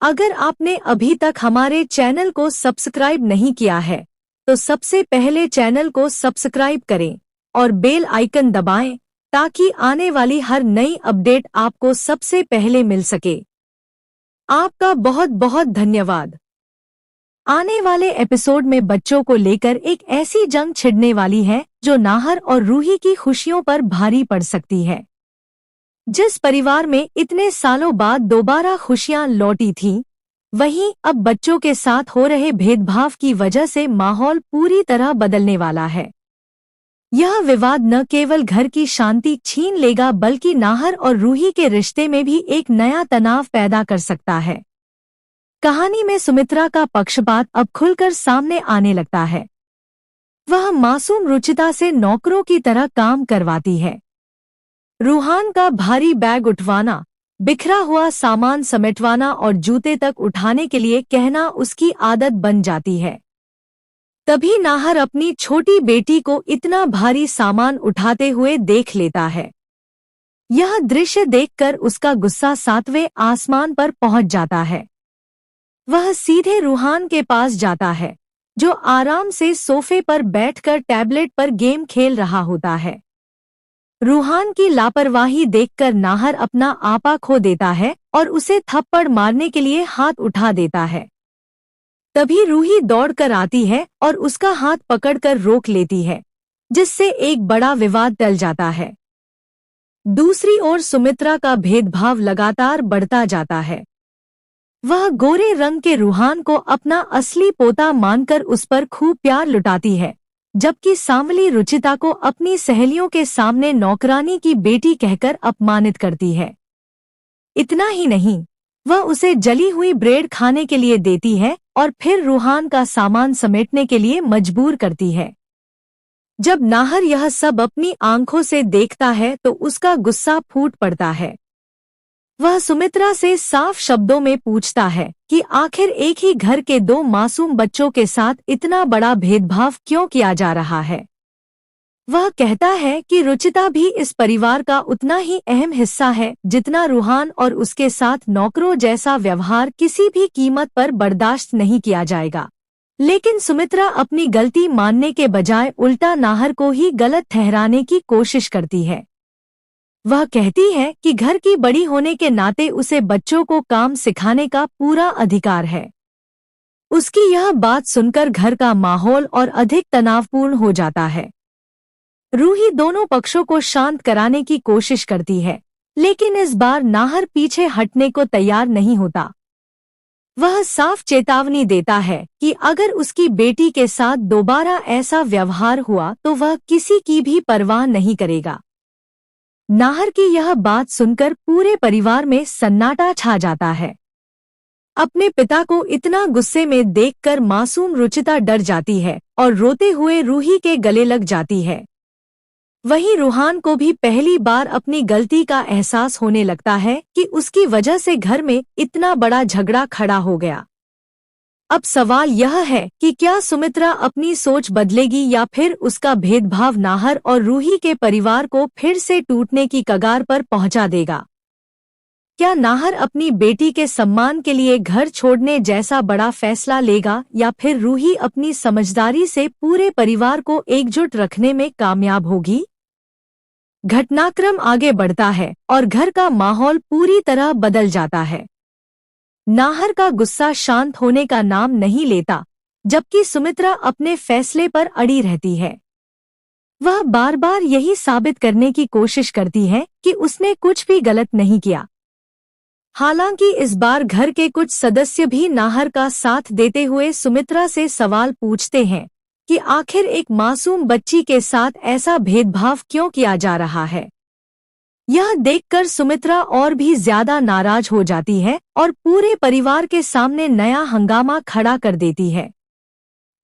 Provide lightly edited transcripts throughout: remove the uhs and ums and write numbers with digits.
अगर आपने अभी तक हमारे चैनल को सब्सक्राइब नहीं किया है तो सबसे पहले चैनल को सब्सक्राइब करें और बेल आइकन दबाएं ताकि आने वाली हर नई अपडेट आपको सबसे पहले मिल सके। आपका बहुत बहुत धन्यवाद। आने वाले एपिसोड में बच्चों को लेकर एक ऐसी जंग छिड़ने वाली है जो नाहर और रूही की खुशियों पर भारी पड़ सकती है। जिस परिवार में इतने सालों बाद दोबारा खुशियां लौटी थीं, वहीं अब बच्चों के साथ हो रहे भेदभाव की वजह से माहौल पूरी तरह बदलने वाला है। यह विवाद न केवल घर की शांति छीन लेगा बल्कि नाहर और रूही के रिश्ते में भी एक नया तनाव पैदा कर सकता है। कहानी में सुमित्रा का पक्षपात अब खुलकर सामने आने लगता है। वह मासूम रुचिता से नौकरों की तरह काम करवाती है। रूहान का भारी बैग उठवाना, बिखरा हुआ सामान समेटवाना और जूते तक उठाने के लिए कहना उसकी आदत बन जाती है। तभी नाहर अपनी छोटी बेटी को इतना भारी सामान उठाते हुए देख लेता है। यह दृश्य देखकर उसका गुस्सा 7वें आसमान पर पहुंच जाता है। वह सीधे रूहान के पास जाता है, जो आराम से सोफे पर बैठकर टैबलेट पर गेम खेल रहा होता है। रूहान की लापरवाही देखकर नाहर अपना आपा खो देता है और उसे थप्पड़ मारने के लिए हाथ उठा देता है। तभी रूही दौड़कर आती है और उसका हाथ पकड़कर रोक लेती है, जिससे एक बड़ा विवाद टल जाता है। दूसरी ओर सुमित्रा का भेदभाव लगातार बढ़ता जाता है। वह गोरे रंग के रूहान को अपना असली पोता मानकर उस पर खूब प्यार लुटाती है, जबकि सांवली रुचिता को अपनी सहेलियों के सामने नौकरानी की बेटी कहकर अपमानित करती है। इतना ही नहीं, वह उसे जली हुई ब्रेड खाने के लिए देती है और फिर रूहान का सामान समेटने के लिए मजबूर करती है। जब नाहर यह सब अपनी आंखों से देखता है तो उसका गुस्सा फूट पड़ता है। वह सुमित्रा से साफ शब्दों में पूछता है कि आखिर एक ही घर के 2 मासूम बच्चों के साथ इतना बड़ा भेदभाव क्यों किया जा रहा है। वह कहता है कि रुचिता भी इस परिवार का उतना ही अहम हिस्सा है जितना रूहान, और उसके साथ नौकरों जैसा व्यवहार किसी भी कीमत पर बर्दाश्त नहीं किया जाएगा। लेकिन सुमित्रा अपनी गलती मानने के बजाय उल्टा नाहर को ही गलत ठहराने की कोशिश करती है। वह कहती है कि घर की बड़ी होने के नाते उसे बच्चों को काम सिखाने का पूरा अधिकार है। उसकी यह बात सुनकर घर का माहौल और अधिक तनावपूर्ण हो जाता है। रूही दोनों पक्षों को शांत कराने की कोशिश करती है, लेकिन इस बार नाहर पीछे हटने को तैयार नहीं होता। वह साफ चेतावनी देता है कि अगर उसकी बेटी के साथ दोबारा ऐसा व्यवहार हुआ तो वह किसी की भी परवाह नहीं करेगा। नाहर की यह बात सुनकर पूरे परिवार में सन्नाटा छा जाता है। अपने पिता को इतना गुस्से में देखकर मासूम रुचिता डर जाती है और रोते हुए रूही के गले लग जाती है। वहीं रूहान को भी पहली बार अपनी गलती का एहसास होने लगता है कि उसकी वजह से घर में इतना बड़ा झगड़ा खड़ा हो गया। अब सवाल यह है कि क्या सुमित्रा अपनी सोच बदलेगी या फिर उसका भेदभाव नाहर और रूही के परिवार को फिर से टूटने की कगार पर पहुंचा देगा। क्या नाहर अपनी बेटी के सम्मान के लिए घर छोड़ने जैसा बड़ा फैसला लेगा या फिर रूही अपनी समझदारी से पूरे परिवार को एकजुट रखने में कामयाब होगी। घटनाक्रम आगे बढ़ता है और घर का माहौल पूरी तरह बदल जाता है। नाहर का गुस्सा शांत होने का नाम नहीं लेता, जबकि सुमित्रा अपने फैसले पर अड़ी रहती है। वह बार बार यही साबित करने की कोशिश करती है कि उसने कुछ भी गलत नहीं किया। हालांकि इस बार घर के कुछ सदस्य भी नाहर का साथ देते हुए सुमित्रा से सवाल पूछते हैं कि आखिर एक मासूम बच्ची के साथ ऐसा भेदभाव क्यों किया जा रहा है। यह देखकर सुमित्रा और भी ज्यादा नाराज हो जाती है और पूरे परिवार के सामने नया हंगामा खड़ा कर देती है।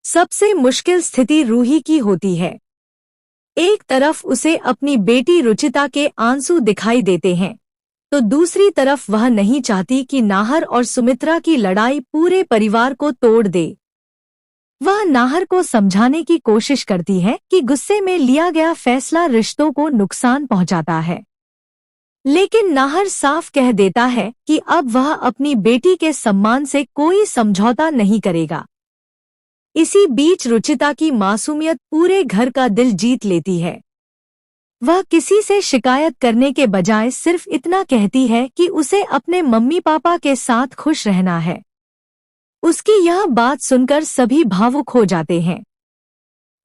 सबसे मुश्किल स्थिति रूही की होती है। एक तरफ उसे अपनी बेटी रुचिता के आंसू दिखाई देते हैं, तो दूसरी तरफ वह नहीं चाहती कि नाहर और सुमित्रा की लड़ाई पूरे परिवार को तोड़ दे। वह नाहर को समझाने की कोशिश करती है कि गुस्से में लिया गया फैसला रिश्तों को नुकसान पहुंचाता है। लेकिन नाहर साफ कह देता है कि अब वह अपनी बेटी के सम्मान से कोई समझौता नहीं करेगा। इसी बीच रुचिता की मासूमियत पूरे घर का दिल जीत लेती है। वह किसी से शिकायत करने के बजाय सिर्फ इतना कहती है कि उसे अपने मम्मी पापा के साथ खुश रहना है। उसकी यह बात सुनकर सभी भावुक हो जाते हैं।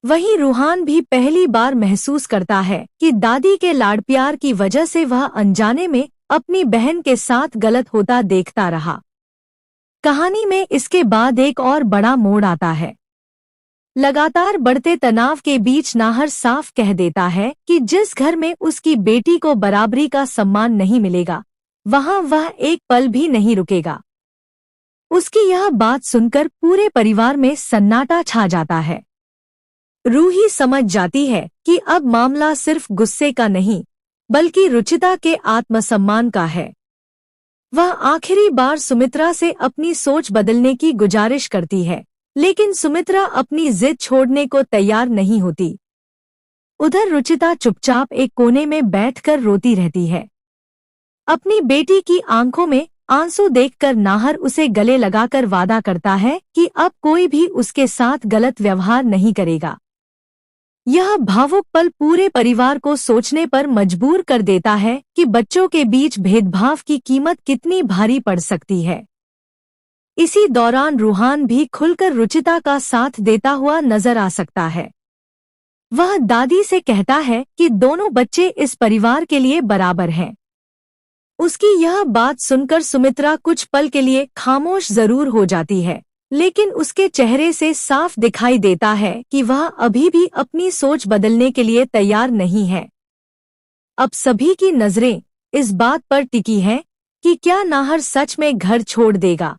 वहीं रूहान भी पहली बार महसूस करता है कि दादी के लाड़ प्यार की वजह से वह अनजाने में अपनी बहन के साथ गलत होता देखता रहा। कहानी में इसके बाद एक और बड़ा मोड़ आता है। लगातार बढ़ते तनाव के बीच नाहर साफ कह देता है कि जिस घर में उसकी बेटी को बराबरी का सम्मान नहीं मिलेगा, वहां वह एक पल भी नहीं रुकेगा। उसकी यह बात सुनकर पूरे परिवार में सन्नाटा छा जाता है। रूही समझ जाती है कि अब मामला सिर्फ गुस्से का नहीं, बल्कि रुचिता के आत्मसम्मान का है। वह आखिरी बार सुमित्रा से अपनी सोच बदलने की गुजारिश करती है, लेकिन सुमित्रा अपनी जिद छोड़ने को तैयार नहीं होती। उधर रुचिता चुपचाप एक कोने में बैठकर रोती रहती है। अपनी बेटी की आंखों में आंसू देखकर नाहर उसे गले लगाकर वादा करता है कि अब कोई भी उसके साथ गलत व्यवहार नहीं करेगा। यह भावुक पल पूरे परिवार को सोचने पर मजबूर कर देता है कि बच्चों के बीच भेदभाव की कीमत कितनी भारी पड़ सकती है। इसी दौरान रूहान भी खुलकर रुचिता का साथ देता हुआ नजर आ सकता है। वह दादी से कहता है कि दोनों बच्चे इस परिवार के लिए बराबर हैं। उसकी यह बात सुनकर सुमित्रा कुछ पल के लिए खामोश जरूर हो जाती है, लेकिन उसके चेहरे से साफ दिखाई देता है कि वह अभी भी अपनी सोच बदलने के लिए तैयार नहीं है। अब सभी की नजरें इस बात पर टिकी हैं कि क्या नाहर सच में घर छोड़ देगा,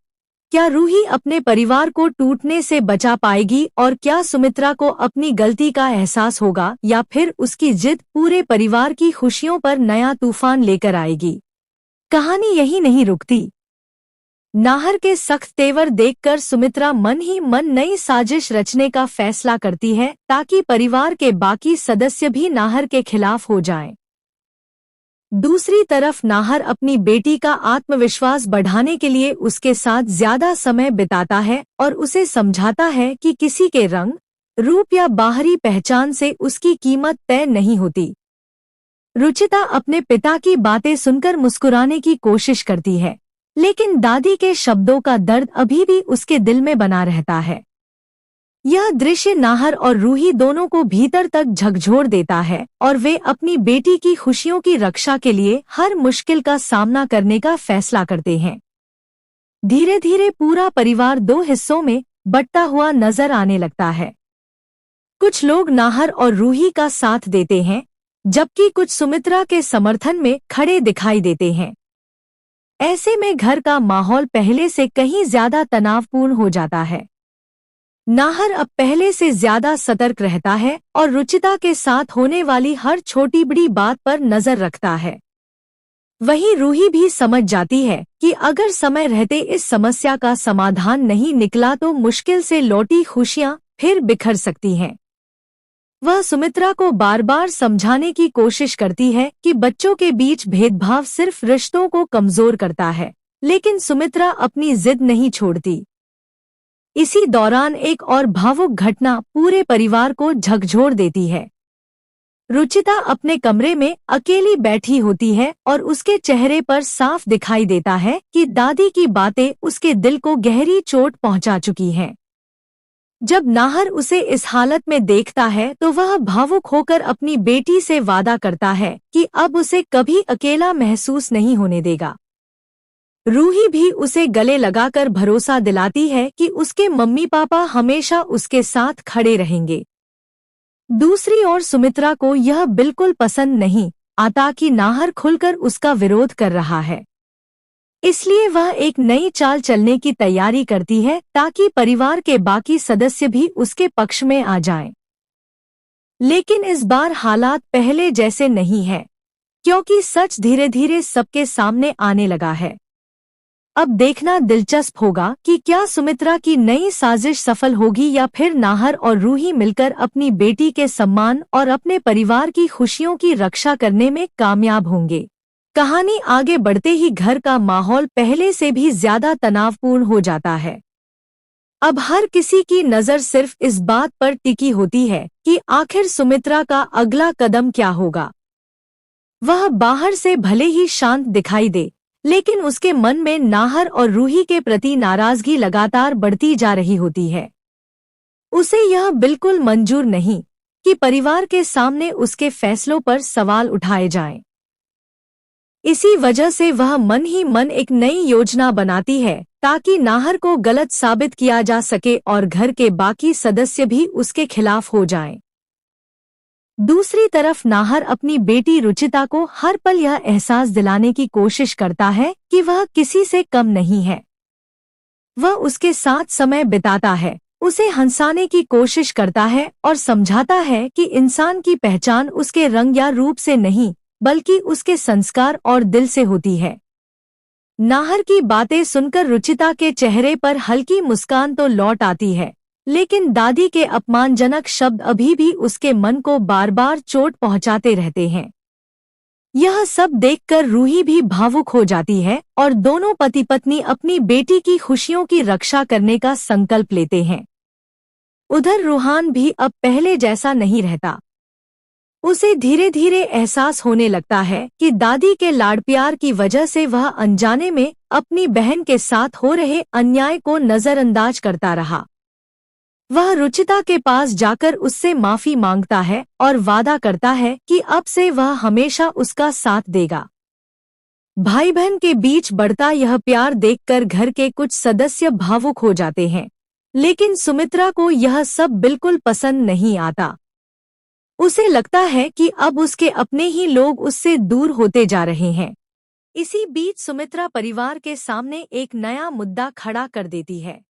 क्या रूही अपने परिवार को टूटने से बचा पाएगी और क्या सुमित्रा को अपनी गलती का एहसास होगा या फिर उसकी जिद पूरे परिवार की खुशियों पर नया तूफान लेकर आएगी। कहानी यही नहीं रुकती। नाहर के सख्त तेवर देखकर सुमित्रा मन ही मन नई साजिश रचने का फैसला करती है ताकि परिवार के बाकी सदस्य भी नाहर के खिलाफ हो जाएं। दूसरी तरफ नाहर अपनी बेटी का आत्मविश्वास बढ़ाने के लिए उसके साथ ज्यादा समय बिताता है और उसे समझाता है कि किसी के रंग, रूप या बाहरी पहचान से उसकी कीमत तय नहीं होती। रुचिता अपने पिता की बातें सुनकर मुस्कुराने की कोशिश करती है, लेकिन दादी के शब्दों का दर्द अभी भी उसके दिल में बना रहता है। यह दृश्य नाहर और रूही दोनों को भीतर तक झकझोर देता है और वे अपनी बेटी की खुशियों की रक्षा के लिए हर मुश्किल का सामना करने का फैसला करते हैं। धीरे धीरे पूरा परिवार दो हिस्सों में बंटता हुआ नजर आने लगता है। कुछ लोग नाहर और रूही का साथ देते हैं, जबकि कुछ सुमित्रा के समर्थन में खड़े दिखाई देते हैं। ऐसे में घर का माहौल पहले से कहीं ज्यादा तनावपूर्ण हो जाता है। नाहर अब पहले से ज्यादा सतर्क रहता है और रुचिता के साथ होने वाली हर छोटी बड़ी बात पर नजर रखता है। वहीं रूही भी समझ जाती है कि अगर समय रहते इस समस्या का समाधान नहीं निकला तो मुश्किल से लौटी खुशियां फिर बिखर सकती हैं। वह सुमित्रा को बार बार समझाने की कोशिश करती है कि बच्चों के बीच भेदभाव सिर्फ रिश्तों को कमजोर करता है, लेकिन सुमित्रा अपनी जिद नहीं छोड़ती। इसी दौरान एक और भावुक घटना पूरे परिवार को झकझोर देती है। रुचिता अपने कमरे में अकेली बैठी होती है और उसके चेहरे पर साफ दिखाई देता है कि दादी की बातें उसके दिल को गहरी चोट पहुंचा चुकी हैं। जब नाहर उसे इस हालत में देखता है तो वह भावुक होकर अपनी बेटी से वादा करता है कि अब उसे कभी अकेला महसूस नहीं होने देगा। रूही भी उसे गले लगाकर भरोसा दिलाती है कि उसके मम्मी पापा हमेशा उसके साथ खड़े रहेंगे। दूसरी ओर सुमित्रा को यह बिल्कुल पसंद नहीं आता कि नाहर खुलकर उसका विरोध कर रहा है। इसलिए वह एक नई चाल चलने की तैयारी करती है ताकि परिवार के बाकी सदस्य भी उसके पक्ष में आ जाएं। लेकिन इस बार हालात पहले जैसे नहीं है, क्योंकि सच धीरे धीरे सबके सामने आने लगा है। अब देखना दिलचस्प होगा कि क्या सुमित्रा की नई साजिश सफल होगी या फिर नाहर और रूही मिलकर अपनी बेटी के सम्मान और अपने परिवार की खुशियों की रक्षा करने में कामयाब होंगे। कहानी आगे बढ़ते ही घर का माहौल पहले से भी ज्यादा तनावपूर्ण हो जाता है। अब हर किसी की नजर सिर्फ इस बात पर टिकी होती है कि आखिर सुमित्रा का अगला कदम क्या होगा। वह बाहर से भले ही शांत दिखाई दे, लेकिन उसके मन में नाहर और रूही के प्रति नाराजगी लगातार बढ़ती जा रही होती है। उसे यह बिल्कुल मंजूर नहीं कि परिवार के सामने उसके फैसलों पर सवाल उठाए जाएं। इसी वजह से वह मन ही मन एक नई योजना बनाती है ताकि नाहर को गलत साबित किया जा सके और घर के बाकी सदस्य भी उसके खिलाफ हो जाएं। दूसरी तरफ नाहर अपनी बेटी रुचिता को हर पल यह एहसास दिलाने की कोशिश करता है कि वह किसी से कम नहीं है। वह उसके साथ समय बिताता है, उसे हंसाने की कोशिश करता है और समझाता है कि इंसान की पहचान उसके रंग या रूप से नहीं, बल्कि उसके संस्कार और दिल से होती है। नाहर की बातें सुनकर रुचिता के चेहरे पर हल्की मुस्कान तो लौट आती है, लेकिन दादी के अपमानजनक शब्द अभी भी उसके मन को बार बार चोट पहुंचाते रहते हैं। यह सब देखकर रूही भी भावुक हो जाती है और दोनों पति पत्नी अपनी बेटी की खुशियों की रक्षा करने का संकल्प लेते हैं। उधर रूहान भी अब पहले जैसा नहीं रहता। उसे धीरे धीरे एहसास होने लगता है कि दादी के लाड़ प्यार की वजह से वह अनजाने में अपनी बहन के साथ हो रहे अन्याय को नजरअंदाज करता रहा। वह रुचिता के पास जाकर उससे माफी मांगता है और वादा करता है कि अब से वह हमेशा उसका साथ देगा। भाई बहन के बीच बढ़ता यह प्यार देखकर घर के कुछ सदस्य भावुक हो जाते हैं, लेकिन सुमित्रा को यह सब बिल्कुल पसंद नहीं आता। उसे लगता है कि अब उसके अपने ही लोग उससे दूर होते जा रहे हैं। इसी बीच सुमित्रा परिवार के सामने एक नया मुद्दा खड़ा कर देती है।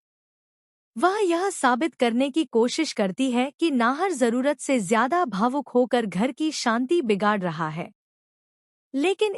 वह यह साबित करने की कोशिश करती है कि नाहर जरूरत से ज्यादा भावुक होकर घर की शांति बिगाड़ रहा है। लेकिन